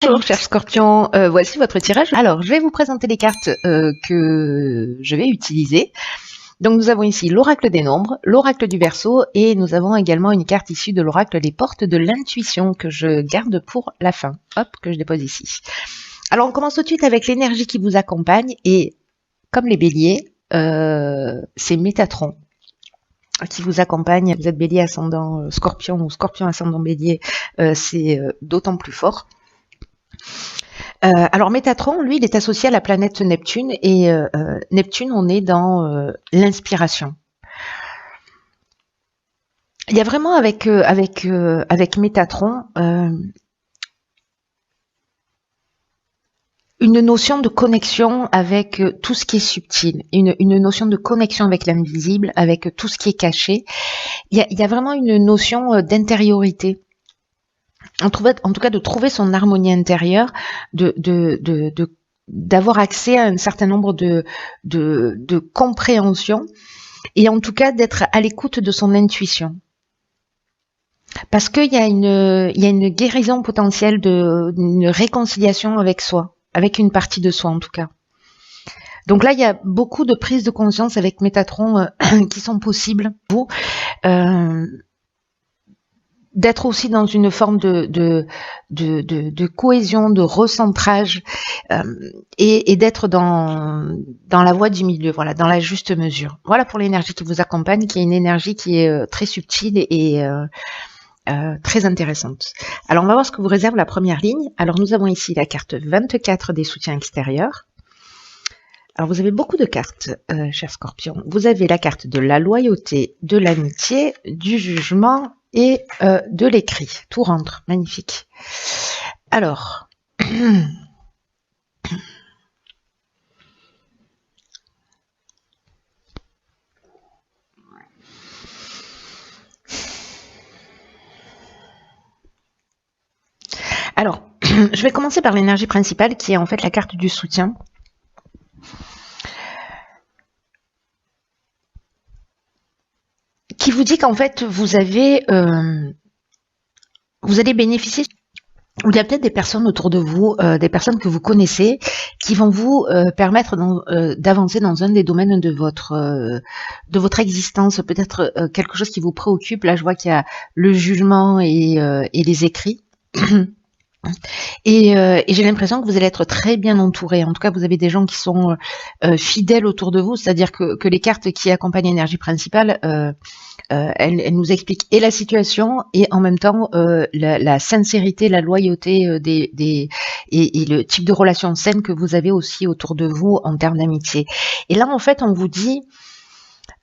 Bonjour cher Scorpion, voici votre tirage. Alors je vais vous présenter les cartes que je vais utiliser. Donc nous avons ici l'oracle des nombres, l'oracle du Verseau et nous avons également une carte issue de l'oracle des portes de l'intuition que je garde pour la fin. Hop, que je dépose ici. Alors on commence tout de suite avec l'énergie qui vous accompagne et comme les béliers, c'est Métatron qui vous accompagne. Vous êtes bélier ascendant Scorpion ou Scorpion ascendant bélier, c'est d'autant plus fort. Alors Métatron, lui, il est associé à la planète Neptune et Neptune, on est dans l'inspiration. Il y a vraiment avec Métatron une notion de connexion avec tout ce qui est subtil, une notion de connexion avec l'invisible, avec tout ce qui est caché. Il y a vraiment une notion d'intériorité. En tout cas, de trouver son harmonie intérieure, d'avoir accès à un certain nombre de compréhensions et en tout cas d'être à l'écoute de son intuition. Parce qu'il y a une guérison potentielle, une réconciliation avec soi, avec une partie de soi en tout cas. Donc là, il y a beaucoup de prises de conscience avec Métatron qui sont possibles pour vous. D'être aussi dans une forme de cohésion, de recentrage et d'être dans la voie du milieu, voilà, dans la juste mesure. Voilà pour l'énergie qui vous accompagne, qui est une énergie qui est très subtile et très intéressante. Alors on va voir ce que vous réserve la première ligne. Alors nous avons ici la carte 24 des soutiens extérieurs. Alors vous avez beaucoup de cartes, cher Scorpion. Vous avez la carte de la loyauté, de l'amitié, du jugement et de l'écrit. Tout rentre, magnifique. Alors, je vais commencer par l'énergie principale qui est en fait la carte du soutien. Qui vous dit qu'en fait vous allez bénéficier. Il y a peut-être des personnes autour de vous, des personnes que vous connaissez, qui vont vous permettre d'avancer dans un des domaines de votre existence, peut-être quelque chose qui vous préoccupe. Là, je vois qu'il y a le jugement et les écrits. Et j'ai l'impression que vous allez être très bien entouré. En tout cas, vous avez des gens qui sont fidèles autour de vous, c'est-à-dire que les cartes qui accompagnent l'énergie principale, elles nous expliquent et la situation et en même temps la sincérité, la loyauté et le type de relation saine que vous avez aussi autour de vous en termes d'amitié. Et là, en fait, on vous dit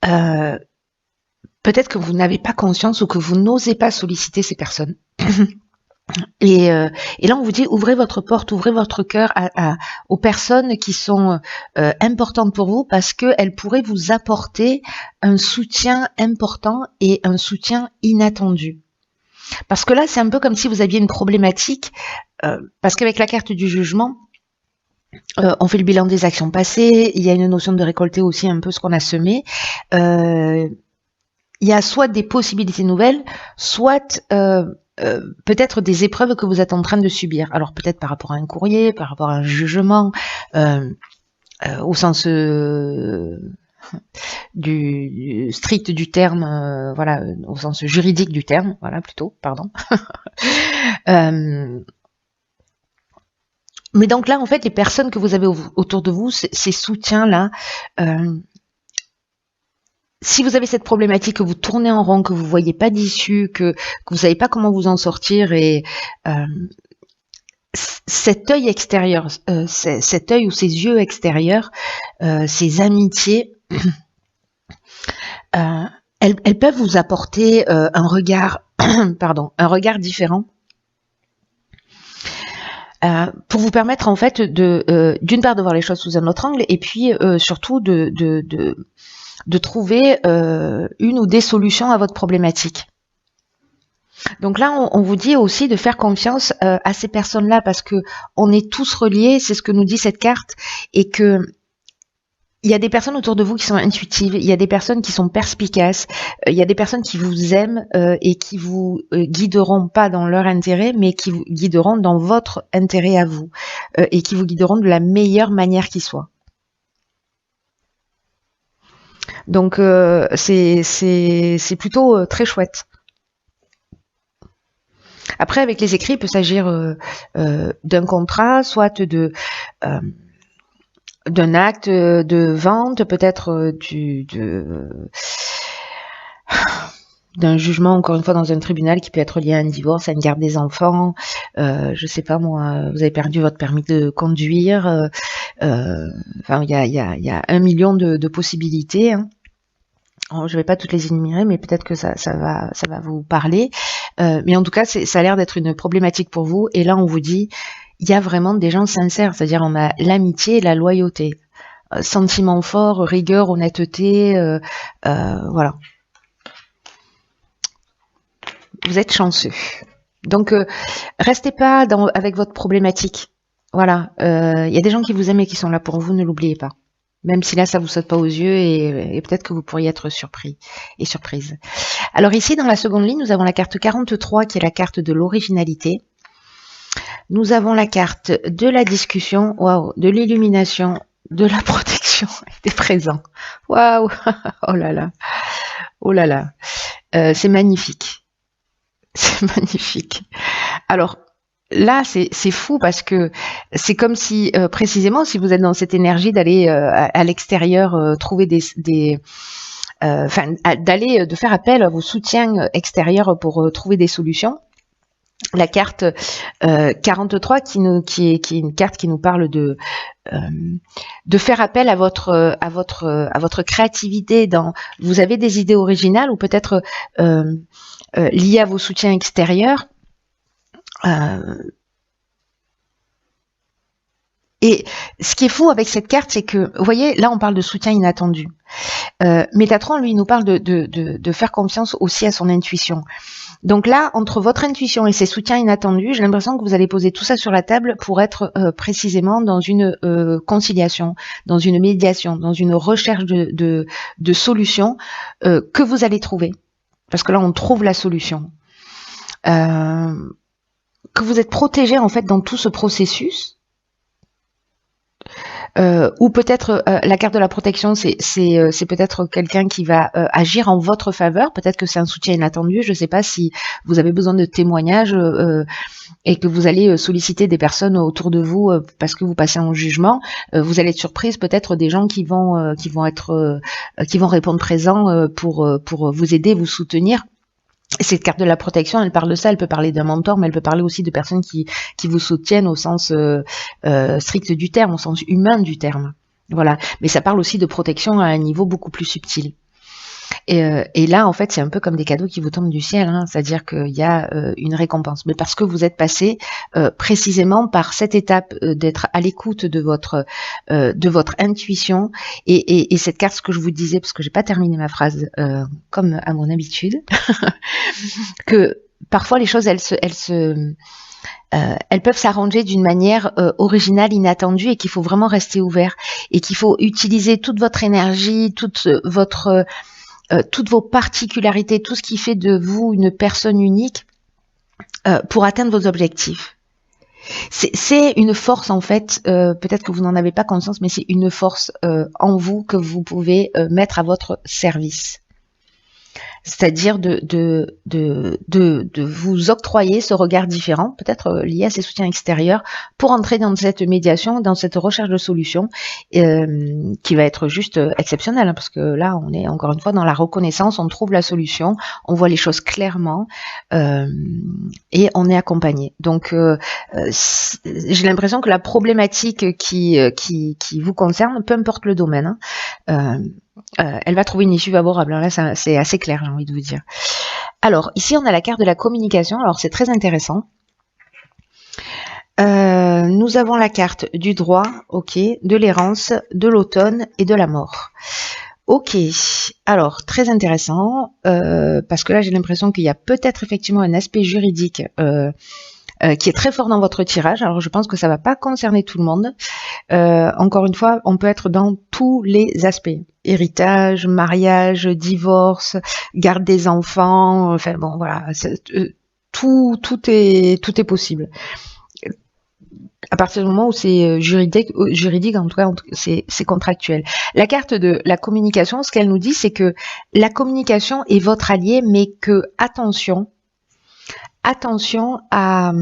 peut-être que vous n'avez pas conscience ou que vous n'osez pas solliciter ces personnes. Et là, on vous dit, ouvrez votre porte, ouvrez votre cœur aux personnes qui sont importantes pour vous parce qu'elles pourraient vous apporter un soutien important et un soutien inattendu. Parce que là, c'est un peu comme si vous aviez une problématique, parce qu'avec la carte du jugement, on fait le bilan des actions passées, il y a une notion de récolter aussi un peu ce qu'on a semé. Il y a soit des possibilités nouvelles, soit peut-être des épreuves que vous êtes en train de subir. Alors peut-être par rapport à un courrier, par rapport à un jugement, au sens du strict du terme, voilà, au sens juridique du terme, voilà plutôt, pardon. Mais donc là, en fait, les personnes que vous avez autour de vous, ces soutiens-là, si vous avez cette problématique, que vous tournez en rond, que vous voyez pas d'issue, que vous savez pas comment vous en sortir, et cet œil extérieur, cet œil ou ces yeux extérieurs, ces amitiés, elles peuvent vous apporter un regard, un regard différent. Pour vous permettre en fait d'une part de voir les choses sous un autre angle et puis surtout de trouver une ou des solutions à votre problématique. Donc là, on vous dit aussi de faire confiance à ces personnes-là parce que on est tous reliés, c'est ce que nous dit cette carte, et que il y a des personnes autour de vous qui sont intuitives, il y a des personnes qui sont perspicaces, il y a des personnes qui vous aiment et qui vous guideront pas dans leur intérêt, mais qui vous guideront dans votre intérêt à vous et qui vous guideront de la meilleure manière qui soit. Donc c'est plutôt très chouette. Après, avec les écrits, il peut s'agir d'un contrat, soit d'un acte de vente, peut-être d'un jugement, encore une fois, dans un tribunal qui peut être lié à un divorce, à une garde des enfants, je sais pas moi, vous avez perdu votre permis de conduire, enfin, il y a 1 million de possibilités, hein. Alors, je vais pas toutes les énumérer, mais peut-être que ça va vous parler. Mais en tout cas, ça a l'air d'être une problématique pour vous. Et là, on vous dit, il y a vraiment des gens sincères, c'est-à-dire on a l'amitié et la loyauté, sentiments forts, rigueur, honnêteté, voilà. Vous êtes chanceux. Donc, restez pas avec votre problématique. Voilà, il y a des gens qui vous aiment et qui sont là pour vous, ne l'oubliez pas. Même si là, ça vous saute pas aux yeux et peut-être que vous pourriez être surpris et surprise. Alors ici, dans la seconde ligne, nous avons la carte 43 qui est la carte de l'originalité. Nous avons la carte de la discussion, waouh, de l'illumination, de la protection et des présents. Waouh, oh là là, oh là là, c'est magnifique. C'est magnifique. Alors, là, c'est fou parce que c'est comme si, précisément, si vous êtes dans cette énergie d'aller à l'extérieur trouver de faire appel à vos soutiens extérieurs pour trouver des solutions. La carte 43 qui est une carte qui nous parle de faire appel à votre créativité. Vous avez des idées originales ou peut-être liées à vos soutiens extérieurs. Et ce qui est fou avec cette carte, c'est que, vous voyez, là on parle de soutien inattendu. Métatron, lui, nous parle de faire confiance aussi à son intuition. Donc là, entre votre intuition et ses soutiens inattendus, j'ai l'impression que vous allez poser tout ça sur la table pour être précisément dans une conciliation, dans une médiation, dans une recherche de solutions que vous allez trouver. Parce que là, on trouve la solution. Que vous êtes protégé en fait dans tout ce processus. Ou peut-être la carte de la protection, c'est peut-être quelqu'un qui va agir en votre faveur. Peut-être que c'est un soutien inattendu. Je ne sais pas si vous avez besoin de témoignages et que vous allez solliciter des personnes autour de vous parce que vous passez en jugement. Vous allez être surprise, peut-être des gens qui vont répondre présent pour vous aider, vous soutenir. Cette carte de la protection, elle parle de ça, elle peut parler d'un mentor, mais elle peut parler aussi de personnes qui vous soutiennent au sens strict du terme, au sens humain du terme. Voilà. Mais ça parle aussi de protection à un niveau beaucoup plus subtil. Et là, en fait, c'est un peu comme des cadeaux qui vous tombent du ciel, hein, c'est-à-dire qu'il y a une récompense. Mais parce que vous êtes passé précisément par cette étape d'être à l'écoute de votre intuition et cette carte, ce que je vous disais, parce que j'ai pas terminé ma phrase comme à mon habitude, que parfois les choses, elles peuvent s'arranger d'une manière originale, inattendue, et qu'il faut vraiment rester ouvert et qu'il faut utiliser toute votre énergie, toutes vos particularités, tout ce qui fait de vous une personne unique pour atteindre vos objectifs. C'est une force en fait, peut-être que vous n'en avez pas conscience, mais c'est une force en vous que vous pouvez mettre à votre service. C'est-à-dire de vous octroyer ce regard différent, peut-être lié à ces soutiens extérieurs, pour entrer dans cette médiation, dans cette recherche de solutions, qui va être juste exceptionnelle, hein, parce que là, on est encore une fois dans la reconnaissance, on trouve la solution, on voit les choses clairement, et on est accompagné. Donc, j'ai l'impression que la problématique qui vous concerne, peu importe le domaine, hein, elle va trouver une issue favorable. Là, c'est assez clair, j'ai envie de vous dire. Alors, ici, on a la carte de la communication. Alors, c'est très intéressant. Nous avons la carte du droit, ok, de l'errance, de l'automne et de la mort. Ok, alors, très intéressant, parce que là, j'ai l'impression qu'il y a peut-être effectivement un aspect juridique qui est très fort dans votre tirage. Alors je pense que ça va pas concerner tout le monde. Encore une fois, on peut être dans tous les aspects. Héritage, mariage, divorce, garde des enfants, enfin bon voilà, tout est possible. À partir du moment où c'est juridique, en tout cas, c'est contractuel. La carte de la communication, ce qu'elle nous dit, c'est que la communication est votre allié, mais que attention à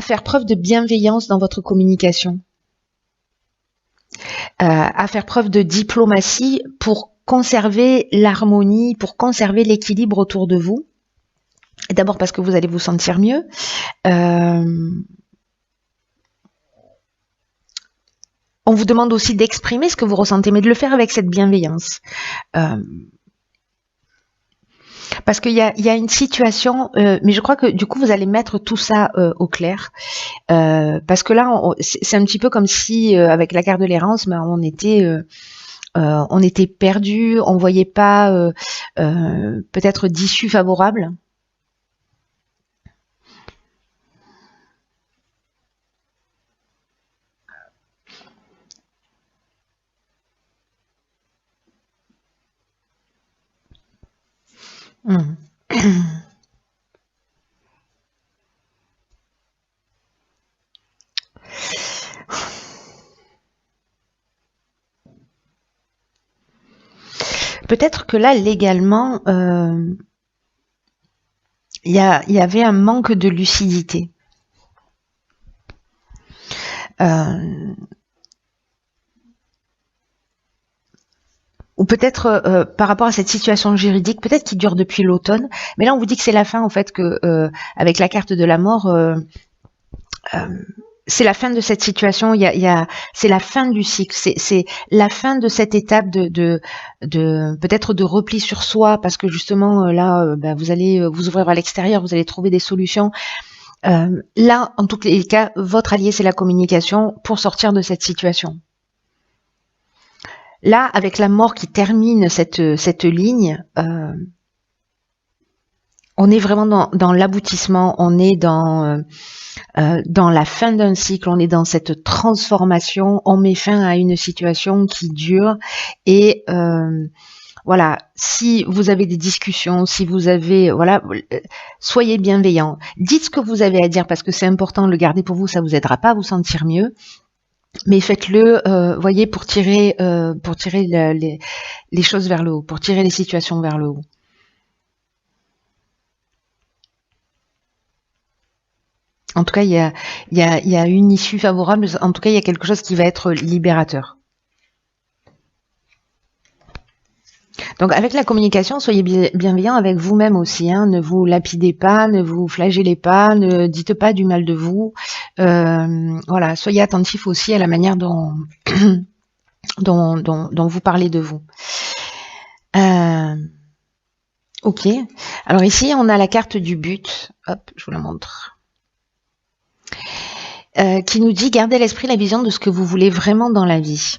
faire preuve de bienveillance dans votre communication, à faire preuve de diplomatie pour conserver l'harmonie, pour conserver l'équilibre autour de vous. D'abord parce que vous allez vous sentir mieux. On vous demande aussi d'exprimer ce que vous ressentez, mais de le faire avec cette bienveillance. Parce qu'il y a une situation, mais je crois que du coup vous allez mettre tout ça au clair, parce que là c'est un petit peu comme si avec la carte de l'errance, ben, on était perdu, on voyait pas peut-être d'issue favorable. Peut-être que là, légalement, il y avait un manque de lucidité. Ou peut-être par rapport à cette situation juridique, peut-être qui dure depuis l'automne, mais là on vous dit que c'est la fin en fait, que avec la carte de la mort, c'est la fin de cette situation. C'est la fin du cycle, c'est la fin de cette étape de peut-être de repli sur soi, parce que justement là, vous allez vous ouvrir à l'extérieur, vous allez trouver des solutions. Là, en tous les cas, votre allié c'est la communication pour sortir de cette situation. Là, avec la mort qui termine cette ligne, on est vraiment dans l'aboutissement, on est dans la fin d'un cycle, on est dans cette transformation, on met fin à une situation qui dure. Et voilà, si vous avez des discussions, si vous avez, voilà, soyez bienveillants. Dites ce que vous avez à dire, parce que c'est important, le garder pour vous, ça vous aidera pas à vous sentir mieux. Mais faites-le, voyez, pour tirer les choses vers le haut, pour tirer les situations vers le haut. En tout cas, il y a une issue favorable. En tout cas, il y a quelque chose qui va être libérateur. Donc, avec la communication, soyez bienveillant avec vous-même aussi. Hein. Ne vous lapidez pas, ne vous flagellez pas, ne dites pas du mal de vous. Voilà, soyez attentif aussi à la manière dont vous parlez de vous. Ok. Alors ici, on a la carte du but. Hop, je vous la montre. Qui nous dit « Gardez à l'esprit la vision de ce que vous voulez vraiment dans la vie ».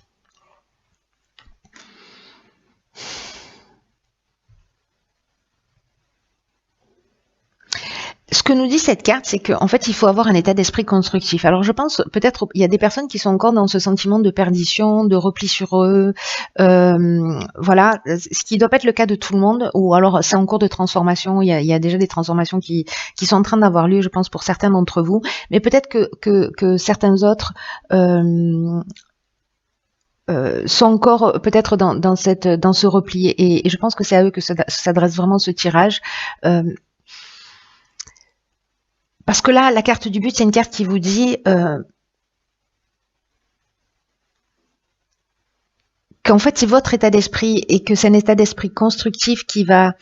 Ce que nous dit cette carte, c'est qu'en fait, il faut avoir un état d'esprit constructif. Alors, je pense, peut-être, il y a des personnes qui sont encore dans ce sentiment de perdition, de repli sur eux. Voilà, ce qui doit pas être le cas de tout le monde, ou alors c'est en cours de transformation. Il y a déjà des transformations qui sont en train d'avoir lieu, je pense, pour certains d'entre vous. Mais peut-être que certains autres sont encore peut-être dans ce repli. Et je pense que c'est à eux que s'adresse vraiment ce tirage. Parce que là, la carte du but, c'est une carte qui vous dit qu'en fait, c'est votre état d'esprit et que c'est un état d'esprit constructif qui va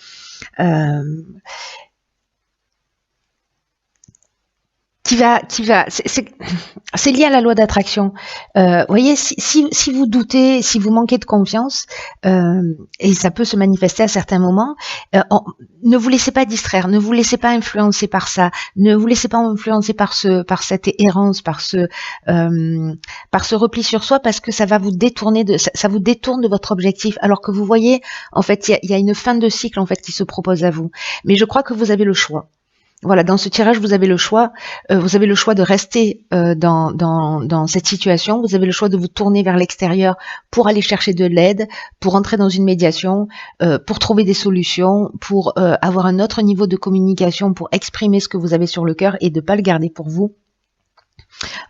c'est lié à la loi d'attraction. Voyez, si vous doutez, si vous manquez de confiance, et ça peut se manifester à certains moments, ne vous laissez pas distraire, ne vous laissez pas influencer par ça, ne vous laissez pas influencer par cette errance, par ce repli sur soi, parce que ça va vous détourner ça vous détourne de votre objectif, alors que vous voyez, en fait, il y a une fin de cycle en fait qui se propose à vous. Mais je crois que vous avez le choix. voilà, dans ce tirage, vous avez le choix. Vous avez le choix de rester dans cette situation. Vous avez le choix de vous tourner vers l'extérieur pour aller chercher de l'aide, pour entrer dans une médiation, pour trouver des solutions, pour avoir un autre niveau de communication, pour exprimer ce que vous avez sur le cœur et de pas le garder pour vous.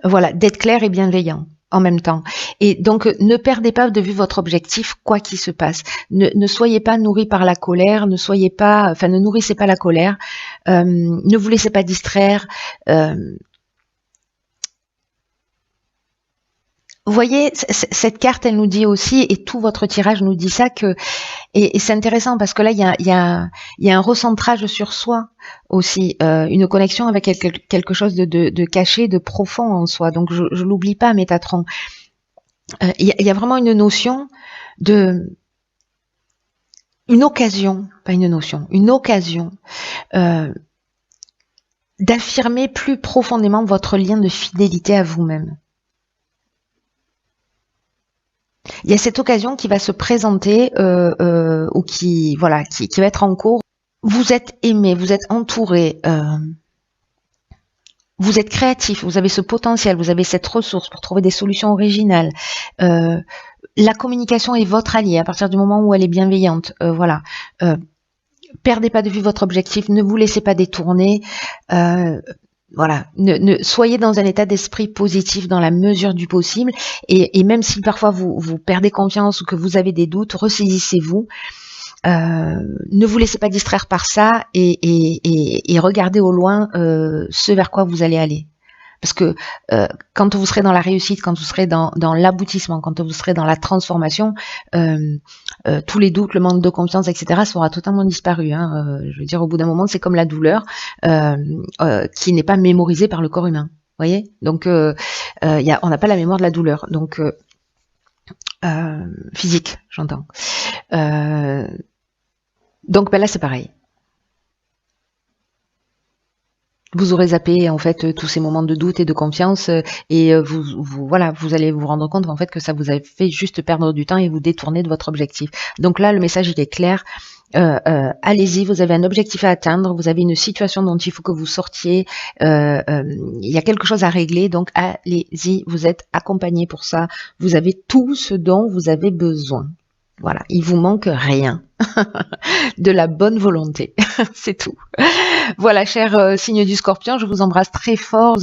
Voilà, d'être clair et bienveillant en même temps. Et donc, ne perdez pas de vue votre objectif, quoi qu'il se passe. Ne soyez pas nourri par la colère, ne nourrissez pas la colère, ne vous laissez pas distraire. Vous voyez, cette carte, elle nous dit aussi, et tout votre tirage nous dit ça, et c'est intéressant parce que là, il y a un recentrage sur soi aussi, une connexion avec quelque chose de caché, de profond en soi. Donc, je l'oublie pas, Métatron. Il y a vraiment une notion une occasion d'affirmer plus profondément votre lien de fidélité à vous-même. Il y a cette occasion qui va se présenter ou qui va être en cours. Vous êtes aimé, vous êtes entouré, vous êtes créatif, vous avez ce potentiel, vous avez cette ressource pour trouver des solutions originales. La communication est votre allié à partir du moment où elle est bienveillante. Voilà. Perdez pas de vue votre objectif, ne vous laissez pas détourner. Voilà, soyez dans un état d'esprit positif dans la mesure du possible, et même si parfois vous perdez confiance ou que vous avez des doutes, ressaisissez-vous. Ne vous laissez pas distraire par ça et regardez au loin ce vers quoi vous allez aller. Parce que quand vous serez dans la réussite, quand vous serez dans l'aboutissement, quand vous serez dans la transformation, tous les doutes, le manque de confiance, etc. sera totalement disparu. Je veux dire, au bout d'un moment, c'est comme la douleur qui n'est pas mémorisée par le corps humain. Vous voyez ? Donc, on n'a pas la mémoire de la douleur. Donc, physique, j'entends. Donc, là, c'est pareil. Vous aurez zappé en fait tous ces moments de doute et de confiance et vous allez vous rendre compte en fait que ça vous a fait juste perdre du temps et vous détourner de votre objectif. Donc là, le message il est clair. Allez-y, vous avez un objectif à atteindre, vous avez une situation dont il faut que vous sortiez, il y a quelque chose à régler, donc allez-y, vous êtes accompagné pour ça, vous avez tout ce dont vous avez besoin. Voilà, il vous manque rien. De la bonne volonté, c'est tout. Voilà, cher signe du Scorpion, je vous embrasse très fort,